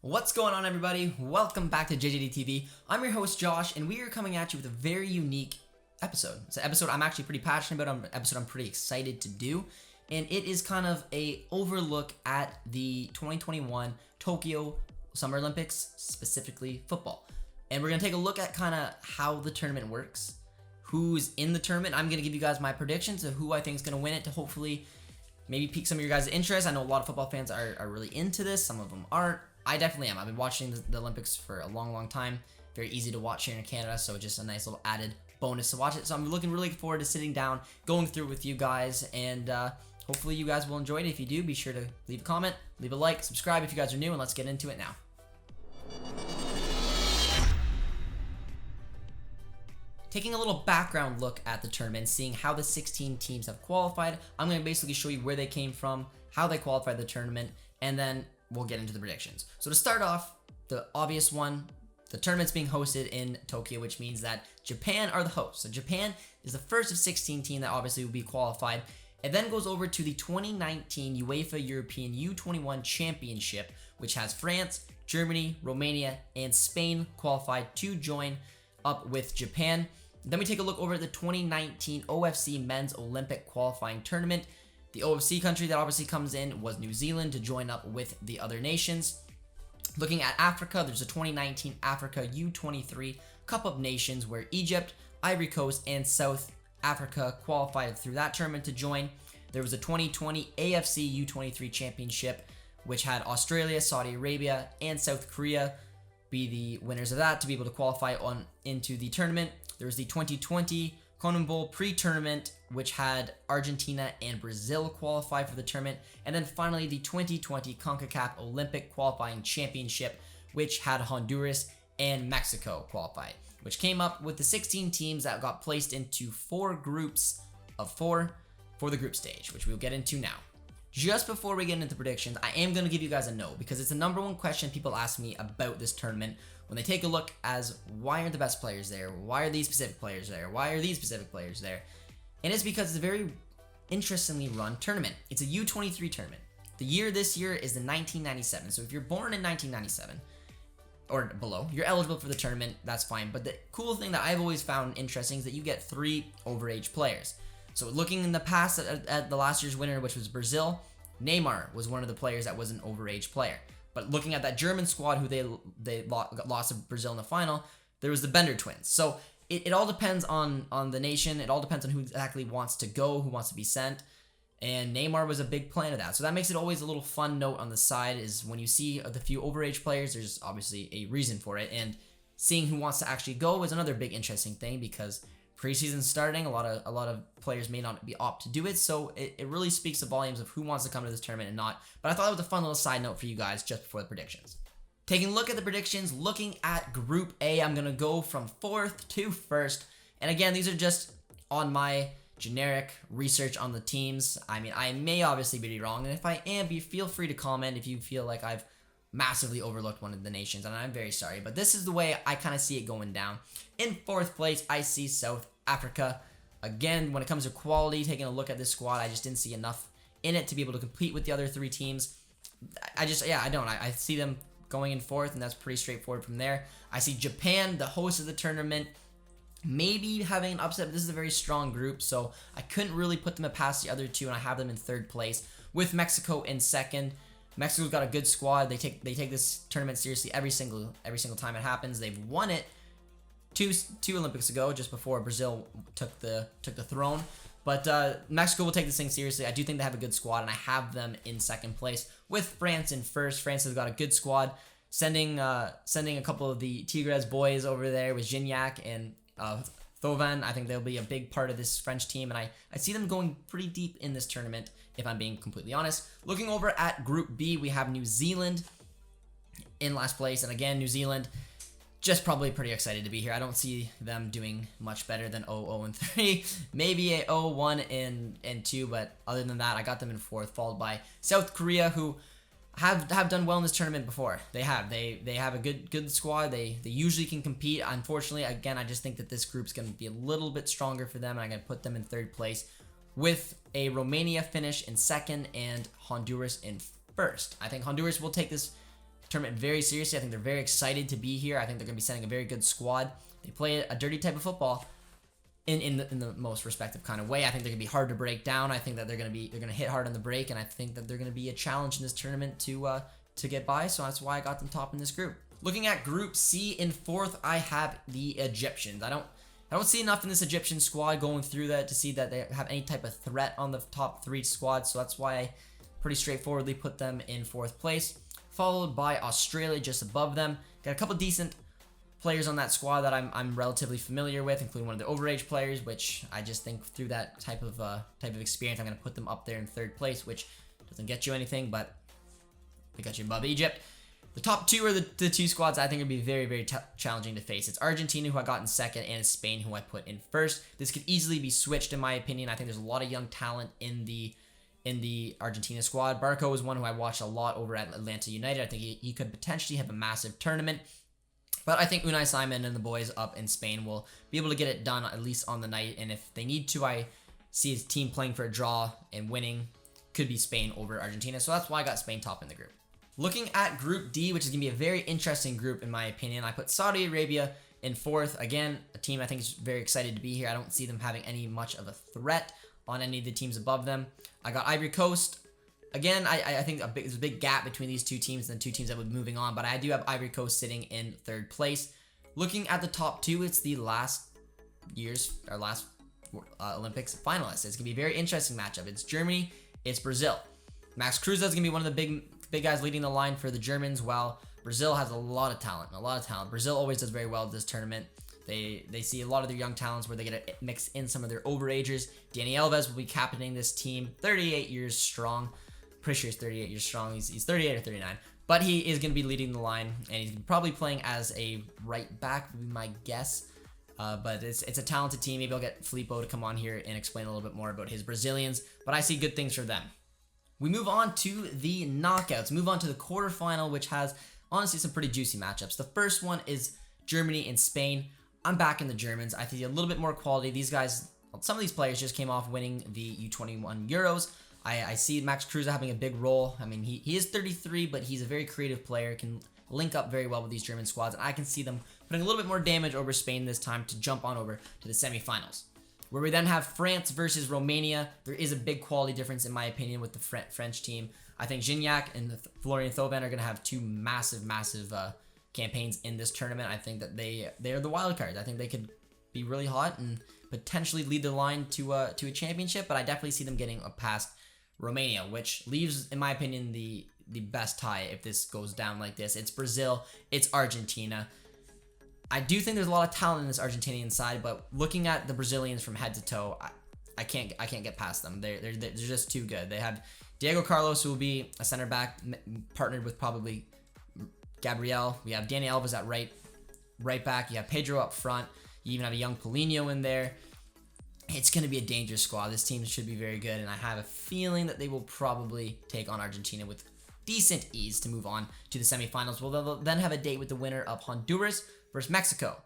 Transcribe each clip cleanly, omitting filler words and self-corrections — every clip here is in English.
What's going on, everybody? Welcome back to JJD TV. I'm your host, Josh, and we are coming at you with a very unique episode. It's an episode I'm actually pretty passionate about, an episode I'm pretty excited to do, and it is kind of a overlook at the 2021 Tokyo Summer Olympics, specifically football. And we're going to take a look at kind of how the tournament works, who's in the tournament. I'm going to give you guys my predictions of who I think is going to win it to hopefully maybe pique some of your guys' interest. I know a lot of football fans are really into this. Some of them aren't. I definitely am. I've been watching the Olympics for a long time. Very easy to watch here in Canada, so just a nice little added bonus to watch it. So I'm looking really forward to sitting down, going through with you guys, and hopefully you guys will enjoy it. If you do, be sure to leave a comment, leave a like, subscribe if you guys are new, and let's get into it now. Taking a little background look at the tournament, seeing how the 16 teams have qualified, I'm going to basically show you where they came from, how they qualified the tournament, and then we'll get into the predictions. So to start off, the obvious one, the tournament's being hosted in Tokyo, which means that Japan are the hosts. So Japan is the first of 16 teams that obviously will be qualified. It then goes over to the 2019 UEFA European U21 Championship, which has France, Germany, Romania, and Spain qualified to join up with Japan. Then we take a look over at the 2019 OFC Men's Olympic Qualifying Tournament. The OFC country that obviously comes in was New Zealand to join up with the other nations. Looking at Africa, there's a 2019 Africa U23 Cup of Nations where Egypt, Ivory Coast, and South Africa qualified through that tournament to join. There was a 2020 AFC U23 Championship, which had Australia, Saudi Arabia, and South Korea be the winners of that to be able to qualify on into the tournament. There was the 2020 CONMEBOL pre-tournament, which had Argentina and Brazil qualify for the tournament. And then finally, the 2020 CONCACAF Olympic Qualifying Championship, which had Honduras and Mexico qualify, which came up with the 16 teams that got placed into 4 groups of 4 for the group stage, which we'll get into now. Just before we get into predictions, I am going to give you guys a note because it's the number one question people ask me about this tournament when they take a look as why aren't the best players there? Why are these specific players there? Why are these specific players there? And it's because it's a very interestingly run tournament. It's a U23 tournament. The year this year is the 1997. So if you're born in 1997 or below, you're eligible for the tournament. That's fine. But the cool thing that I've always found interesting is that you get 3 overage players. So looking in the past at the last year's winner, which was Brazil, Neymar was one of the players that was an overage player. But looking at that German squad who they lost to Brazil in the final, there was the Bender twins. So it all depends on the nation. It all depends on who exactly wants to go, who wants to be sent. And Neymar was a big plan of that. So that makes it always a little fun note on the side is when you see the few overage players, there's obviously a reason for it. And seeing who wants to actually go is another big interesting thing because preseason starting, a lot of players may not be opt to do it, so it really speaks the volumes of who wants to come to this tournament and not. But I thought it was a fun little side note for you guys just before the predictions. Taking a look at the predictions, looking at Group A, I'm going to go from 4th to 1st. And again, these are just on my generic research on the teams. I mean, I may obviously be wrong, and if I am, feel free to comment if you feel like I've massively overlooked one of the nations, and I'm very sorry, but this is the way I kind of see it going down. In 4th place, I see South Africa. Again, when it comes to quality, taking a look at this squad, I just didn't see enough in it to be able to compete with the other 3 teams. I see them going in 4th, and that's pretty straightforward from there. I see Japan, the host of the tournament, maybe having an upset, but this is a very strong group, so I couldn't really put them past the other 2, and I have them in 3rd place, with Mexico in 2nd. Mexico's got a good squad. They take this tournament seriously every single time it happens. They've won it two Olympics ago, just before Brazil took the throne. But Mexico will take this thing seriously. I do think they have a good squad, and I have them in 2nd place with France in 1st. France has got a good squad, sending a couple of the Tigres boys over there with Gignac and Thauvin. I think they'll be a big part of this French team, and I see them going pretty deep in this tournament, if I'm being completely honest. Looking over at Group B, we have New Zealand in last place, and again, New Zealand just probably pretty excited to be here. I don't see them doing much better than 0-3, maybe a 0-1 and 2, but other than that, I got them in 4th, followed by South Korea, who have done well in this tournament before. They have a good squad. They usually can compete. Unfortunately, again, I just think that this group's going to be a little bit stronger for them, and I'm going to put them in 3rd place with a Romania finish in 2nd and Honduras in 1st. I think Honduras will take this tournament very seriously. I think they're very excited to be here. I think they're going to be sending a very good squad. They play a dirty type of football in the most respective kind of way. I think they're going to be hard to break down. I think that they're going to hit hard on the break, and I think that they're going to be a challenge in this tournament to get by. So that's why I got them top in this group. Looking at Group C, in fourth, I have the Egyptians. I don't see enough in this Egyptian squad going through that to see that they have any type of threat on the top 3 squads. So that's why I pretty straightforwardly put them in 4th place, followed by Australia just above them. Got a couple decent players on that squad that I'm relatively familiar with, including one of the overage players, which I just think through that type of experience, I'm going to put them up there in 3rd place, which doesn't get you anything, but they got you above Egypt. The top 2 are the 2 squads I think would be very, very challenging to face. It's Argentina, who I got in 2nd, and Spain, who I put in 1st. This could easily be switched, in my opinion. I think there's a lot of young talent in the Argentina squad. Barco is one who I watched a lot over at Atlanta United. I think he could potentially have a massive tournament. But I think Unai Simon and the boys up in Spain will be able to get it done, at least on the night. And if they need to, I see his team playing for a draw and winning. Could be Spain over Argentina. So that's why I got Spain top in the group. Looking at Group D, which is going to be a very interesting group in my opinion, I put Saudi Arabia in 4th. Again, a team I think is very excited to be here. I don't see them having any much of a threat on any of the teams above them. I got Ivory Coast. Again, I think there's a big gap between these 2 teams and the 2 teams that would be moving on, but I do have Ivory Coast sitting in 3rd place. Looking at the top 2, it's the last Olympics finalists. It's going to be a very interesting matchup. It's Germany, it's Brazil. Max Kruse is going to be one of the big guys leading the line for the Germans, while Brazil has a lot of talent. Brazil always does very well at this tournament. They see a lot of their young talents where they get to mix in some of their overagers. Dani Alves will be captaining this team, 38 years strong. Pretty sure he's 38 years strong. He's 38 or 39. But he is going to be leading the line, and he's probably playing as a right back, would be my guess. But it's a talented team. Maybe I'll get Filippo to come on here and explain a little bit more about his Brazilians. But I see good things for them. We move on to the knockouts. Move on to the quarterfinal, which has, honestly, some pretty juicy matchups. The first one is Germany and Spain. I'm back in the Germans. I think a little bit more quality. These guys, some of these players just came off winning the U21 Euros. I see Max Kruse having a big role. I mean, he is 33, but he's a very creative player, can link up very well with these German squads, and I can see them putting a little bit more damage over Spain this time to jump on over to the semifinals. Where we then have France versus Romania. There is a big quality difference, in my opinion, with the French team. I think Gignac and Florian Thauvin are going to have 2 massive campaigns in this tournament. I think that they are the wild cards. I think they could be really hot and potentially lead the line to a championship, but I definitely see them getting past Romania, which leaves, in my opinion, the best tie if this goes down like this. It's Brazil, it's Argentina. I do think there's a lot of talent in this Argentinian side, but looking at the Brazilians from head to toe, I can't get past them. They're just too good. They have Diego Carlos, who will be a center back partnered with probably Gabriel. We have Dani Alves at right back. You have Pedro up front. You even have a young Paulinho in there. It's going to be a dangerous squad. This team should be very good, and I have a feeling that they will probably take on Argentina with decent ease to move on to the semifinals. They'll then have a date with the winner of Honduras versus Mexico.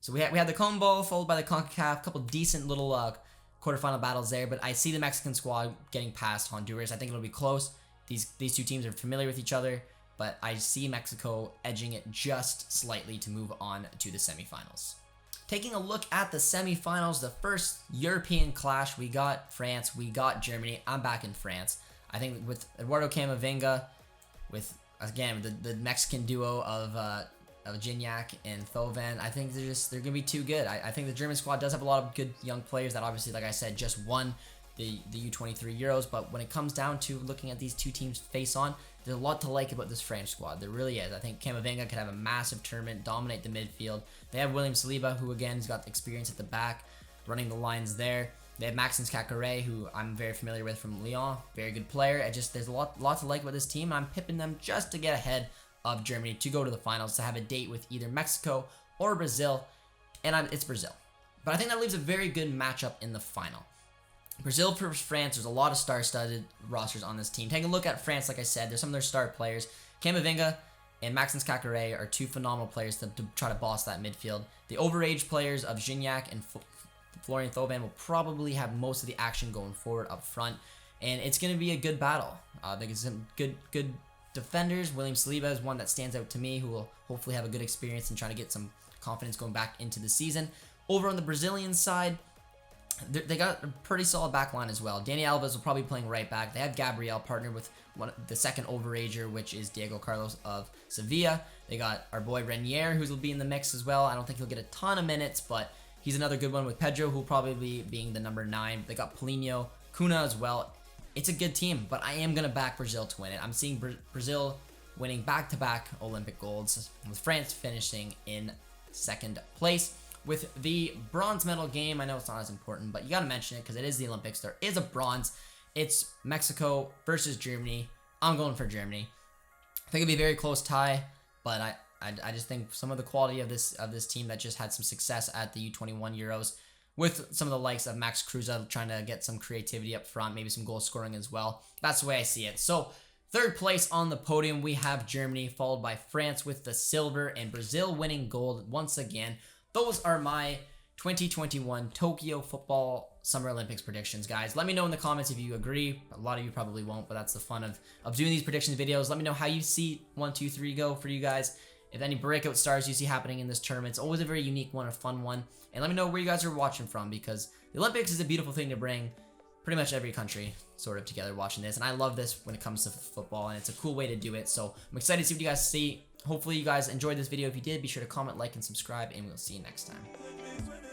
So we had the CONMEBOL followed by the CONCACAF, a couple decent little quarterfinal battles there, but I see the Mexican squad getting past Honduras. I think it'll be close. These 2 teams are familiar with each other, but I see Mexico edging it just slightly to move on to the semifinals. Taking a look at the semifinals, the first European clash, we got France, we got Germany. I'm back in France. I think with Eduardo Camavinga, with again the Mexican duo of Gignac and Thauvin, I think they're gonna be too good. I think the German squad does have a lot of good young players that obviously, like I said, just won the U23 Euros. But when it comes down to looking at these 2 teams face on, there's a lot to like about this French squad. There really is. I think Camavinga could have a massive tournament, dominate the midfield. They have William Saliba, who again has got experience at the back, running the lines there. They have Maxence Caqueret, who I'm very familiar with from Lyon, very good player. There's a lot to like about this team. I'm pipping them just to get ahead of Germany to go to the finals, to have a date with either Mexico or Brazil, and it's Brazil. But I think that leaves a very good matchup in the final. Brazil versus France, there's a lot of star-studded rosters on this team. Take a look at France, like I said, there's some of their star players. Camavinga and Maxence Caqueret are 2 phenomenal players to try to boss that midfield. The overage players of Gignac and Florian Thauvin will probably have most of the action going forward up front, and it's going to be a good battle. I think it's some good defenders, William Saliba is one that stands out to me, who will hopefully have a good experience and try to get some confidence going back into the season. Over on the Brazilian side, they got a pretty solid back line as well. Dani Alves will probably be playing right back. They have Gabriel partnered with the second overager, which is Diego Carlos of Sevilla. They got our boy Renier, who will be in the mix as well. I don't think he'll get a ton of minutes, but he's another good one with Pedro, who will probably be being the number 9. They got Paulinho, Cunha as well. It's a good team, but I am going to back Brazil to win it. I'm seeing Brazil winning back-to-back Olympic golds, with France finishing in second place. With the bronze medal game, I know it's not as important, but you got to mention it because it is the Olympics. There is a bronze. It's Mexico versus Germany. I'm going for Germany. I think it'd be a very close tie, but I just think some of the quality of this team that just had some success at the U21 Euros, with some of the likes of Max Kruse trying to get some creativity up front, maybe some goal scoring as well. That's the way I see it. So third place on the podium, we have Germany, followed by France with the silver, and Brazil winning gold once again. Those are my 2021 Tokyo Football Summer Olympics predictions, guys. Let me know in the comments if you agree. A lot of you probably won't, but that's the fun of doing these predictions videos. Let me know how you see 1, 2, 3 go for you guys. If any breakout stars you see happening in this tournament, it's always a very unique one, a fun one. And let me know where you guys are watching from, because the Olympics is a beautiful thing to bring pretty much every country sort of together watching this. And I love this when it comes to football, and it's a cool way to do it. So I'm excited to see what you guys see. Hopefully you guys enjoyed this video. If you did, be sure to comment, like, and subscribe, and we'll see you next time.